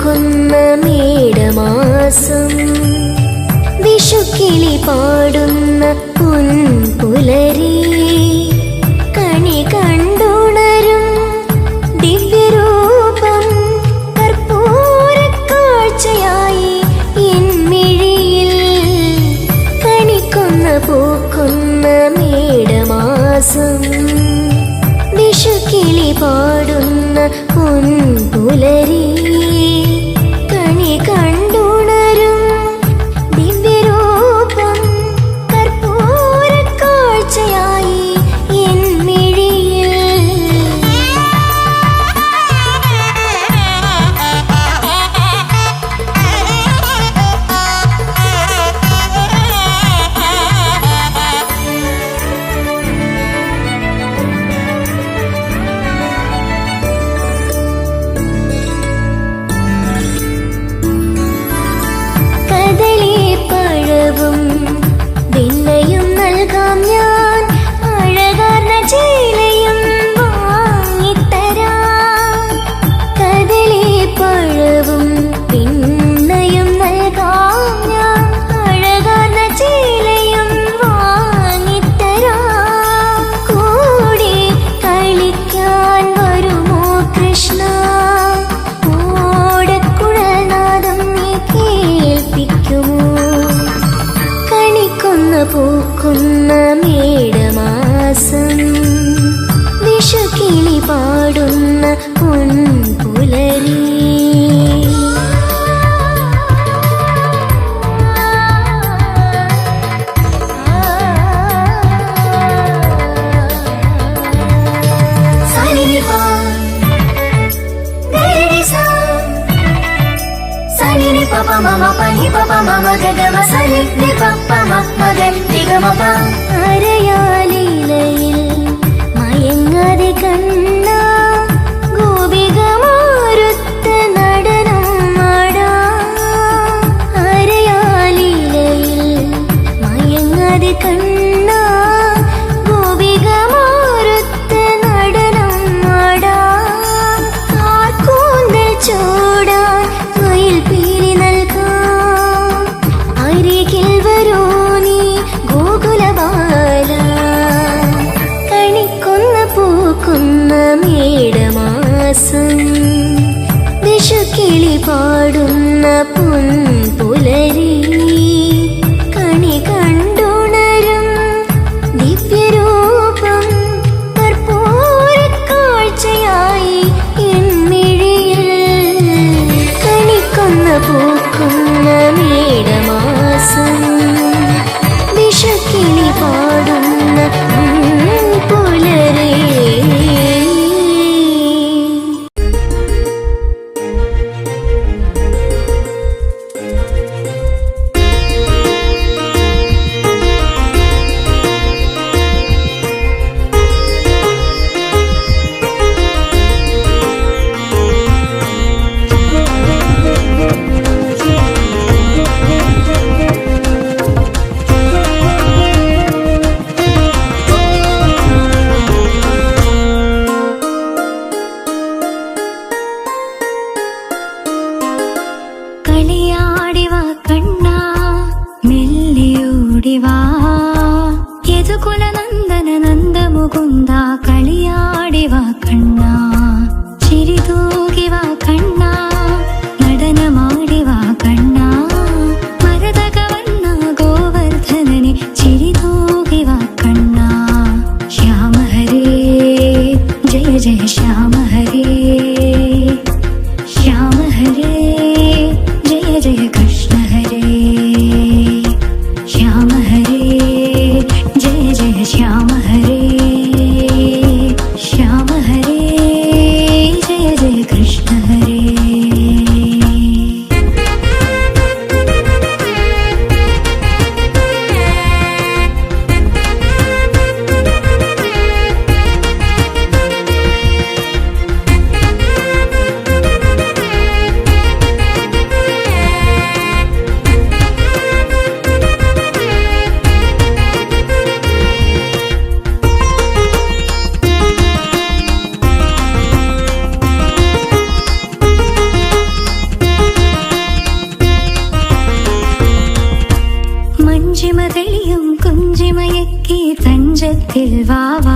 പൂക്കുന്ന മേടമാസം, വിഷുക്കിളി പാടുന്ന പുൻപുലരി, കണി കണ്ടുണരും ദിവ്യരൂപം കർപ്പൂരക്കാഴ്ചയായി ഇൻമിഴിയിൽ. കണിക്കൊന്ന പൂക്കുന്ന മേടമാസം, വിഷുക്കിളി പാടുന്ന പുൻപുലരി, കണി കണ്ടുണരും ദിവ്യരൂപം കർപ്പൂരക്കാഴ്ചയായി ഇൻമിഴിയിൽ. കദളിപ്പഴവും വെണ്ണയും നൽകാം ഞാൻ, അഴകാർന്ന ചേലയും വാങ്ങിത്തരാം. കദളിപ്പഴവും വെണ്ണയും നൽകാം ഞാൻ, അഴകാർന്ന ചേലയും വാങ്ങിത്തരാം. കൂടെ കളിക്കാൻ വരുമോ കൃഷ്ണ, ഓടക്കുഴൽനാദം നീ കേൾപ്പിക്കുമോ. കണിക്കൊന്ന പൂക്കുന്ന മേടമാസം, വിഷുക്കിളി പാടുന്ന പൊൻപുലരി. അരയാലിലയിൽ മയങ്ങാതെ കണ്ണ ഗോപികമാരുത്ത നടനം ആടാം. അരയാലിലയിൽ മയങ്ങാതെ കണ്ണ ഗോപികമാരുത്ത നടനം ആടാം. ആർക്കൂന്തൽ ചൂടാൻ മയിൽപ്പീലി നൽകാം, അരികിൽ വരൂ നീ ഗോകുലബാല. കണിക്കൊന്ന പൂക്കുന്ന മേടമാസം, വിഷുക്കിളി പാടുന്ന പൊൻപുലരി, കണി കണ്ടുണരും ദിവ്യരൂപം കർപ്പൂരക്കാഴ്ചയായി ഇൻമിഴിയിൽ. കണിക്കൊന്ന പൂക്കുന്ന മേടമാസം, വിഷുക്കിളി പാടുന്ന പുലരി. നെഞ്ചത്തിൽ വാവാ